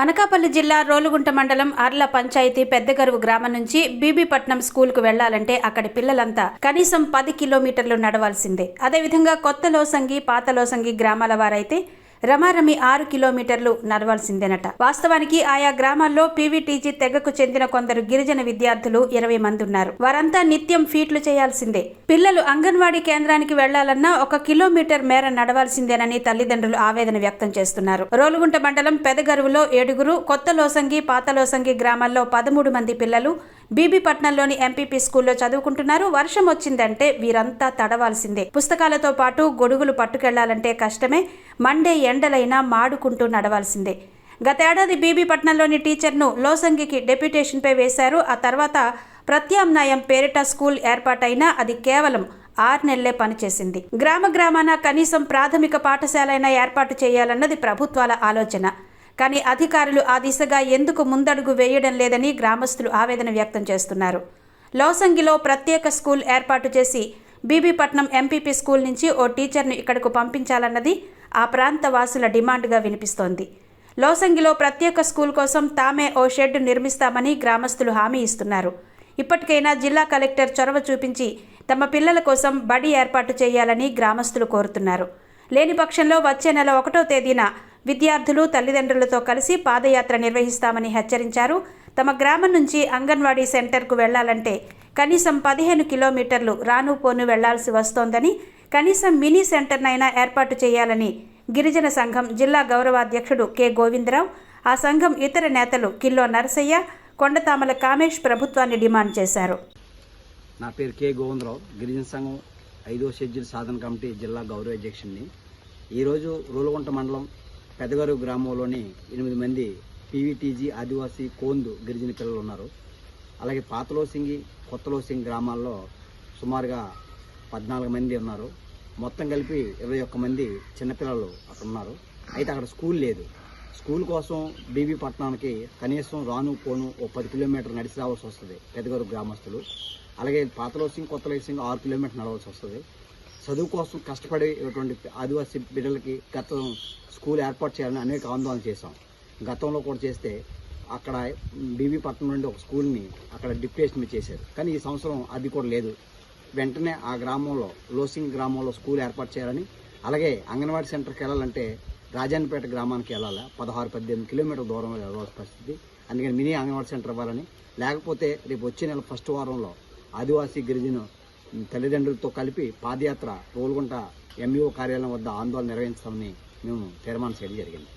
అనకాపల్లి జిల్లా రోలుగుంట మండలం అర్ల పంచాయతీ పెద్దగరువు గ్రామం నుంచి బీబీపట్నం స్కూల్కు వెళ్లాలంటే అక్కడి పిల్లలంతా కనీసం 10 కిలోమీటర్లు నడవాల్సిందే. అదేవిధంగా కొత్త లోసంగి, పాత లోసంగి గ్రామాల వారైతే రమారమి 6 కిలోమీటర్లు నడవాల్సిందేనట. వాస్తవానికి ఆయా గ్రామాల్లో పీవీటీజీ తెగకు చెందిన కొందరు గిరిజన విద్యార్థులు 20 మంది ఉన్నారు. వారంతా నిత్యం ఫీట్లు చేయాల్సిందే. పిల్లలు అంగన్వాడీ కేంద్రానికి వెళ్లాలన్నా 1 కిలోమీటర్ మేర నడవాల్సిందేనని తల్లిదండ్రులు ఆవేదన వ్యక్తం చేస్తున్నారు. రోలుగుంట మండలం పెదగరువులో 7, కొత్త లోసంగి, పాత లోసంగి గ్రామాల్లో 13 మంది పిల్లలు బీబీపట్నంలోని ఎంపీపీ స్కూల్లో చదువుకుంటున్నారు. వర్షం వచ్చిందంటే వీరంతా తడవాల్సిందే. పుస్తకాలతో పాటు గొడుగులు పట్టుకెళ్లాలంటే కష్టమే. మండే ఎండలైనా మాడుకుంటూ నడవాల్సిందే. గతేడాది బీబీపట్నంలోని టీచర్ను లోసంగికి డెప్యుటేషన్పై వేశారు. ఆ తర్వాత ప్రత్యామ్నాయం పేరిట స్కూల్ ఏర్పాటైనా అది కేవలం 6 నెలలే పనిచేసింది. గ్రామాన కనీసం ప్రాథమిక పాఠశాలైనా ఏర్పాటు చేయాలన్నది ప్రభుత్వాల ఆలోచన. కానీ అధికారులు ఆ దిశగా ఎందుకు ముందడుగు వేయడం లేదని గ్రామస్తులు ఆవేదన వ్యక్తం చేస్తున్నారు. లోసంగిలో ప్రత్యేక స్కూల్ ఏర్పాటు చేసి బీబీపట్నం ఎంపీపీ స్కూల్ నుంచి ఓ టీచర్ను ఇక్కడకు పంపించాలన్నది ఆ ప్రాంత వాసుల డిమాండ్గా వినిపిస్తోంది. లోసంగిలో ప్రత్యేక స్కూల్ కోసం తామే ఓ షెడ్ నిర్మిస్తామని గ్రామస్తులు హామీ ఇస్తున్నారు. ఇప్పటికైనా జిల్లా కలెక్టర్ చొరవ చూపించి తమ పిల్లల కోసం బడి ఏర్పాటు చేయాలని గ్రామస్తులు కోరుతున్నారు. లేని పక్షంలో వచ్చే నెల 1వ తేదీన విద్యార్థులు తల్లిదండ్రులతో కలిసి పాదయాత్ర నిర్వహిస్తామని హెచ్చరించారు. తమ గ్రామం నుంచి అంగన్వాడీ సెంటర్కు వెళ్లాలంటే కనీసం 15 కిలోమీటర్లు రాను పోను వెళ్లాల్సి వస్తోందని, కనీసం మినీ సెంటర్నైనా ఏర్పాటు చేయాలని గిరిజన సంఘం జిల్లా గౌరవాధ్యక్షుడు కె గోవిందరావు, ఆ సంఘం ఇతర నేతలు కిల్లో నరసయ్య, కొండతామల కామేష్ ప్రభుత్వాన్ని డిమాండ్ చేశారు. నా పేరు కె గోవిందరావు, గిరిజన సంఘం 5వ షెడ్యూల్ సాధన కమిటీ జిల్లా గౌరవాధ్యక్షుడిని. ఈరోజు రోలుగుంట మండలం పెదగరువు గ్రామంలోని 8 మంది పీవీటీజీ ఆదివాసీ కోందు గిరిజన పిల్లలు ఉన్నారు. అలాగే పాత లోసింగి, కొత్త లోసింగి గ్రామాల్లో సుమారుగా 14 మంది ఉన్నారు. మొత్తం కలిపి 21 మంది చిన్నపిల్లలు అక్కడ ఉన్నారు. అయితే అక్కడ స్కూల్ లేదు. స్కూల్ కోసం బీబీపట్నానికి కనీసం రాను పోను 10 కిలోమీటర్లు నడిచి రావాల్సి వస్తుంది పెదగరువు గ్రామస్తులు. అలాగే పాత లోసింగి, కొత్త లోసింగి 6 కిలోమీటర్లు నడవాల్సి వస్తుంది. చదువు కోసం కష్టపడేటువంటి ఆదివాసీ బిడ్డలకి గతం స్కూల్ ఏర్పాటు చేయాలని అనేక ఆందోళన చేశాం. గతంలో కూడా చేస్తే అక్కడ బీబీపట్నం నుండి ఒక స్కూల్ని అక్కడ డిప్యుటేషన్ చేశారు. కానీ ఈ సంవత్సరం అది కూడా లేదు. వెంటనే ఆ గ్రామంలో లోసింగ్ గ్రామంలో స్కూల్ ఏర్పాటు చేయాలని, అలాగే అంగన్వాడీ సెంటర్కి వెళ్ళాలంటే రాజానిపేట గ్రామానికి వెళ్ళాలి. 16-18 కిలోమీటర్ల దూరంలో వెళ్ళాల్సిన పరిస్థితి. అందుకని మినీ అంగన్వాడీ సెంటర్ ఇవ్వాలని, లేకపోతే రేపు వచ్చే నెల 1వ వారంలో ఆదివాసీ గిరిజన తల్లిదండ్రులతో కలిపి పాదయాత్ర రోలుగుంట ఎంఈఓ కార్యాలయం వద్ద ఆందోళన నిర్వహించాలని మేము తీర్మానం చేయడం జరిగింది.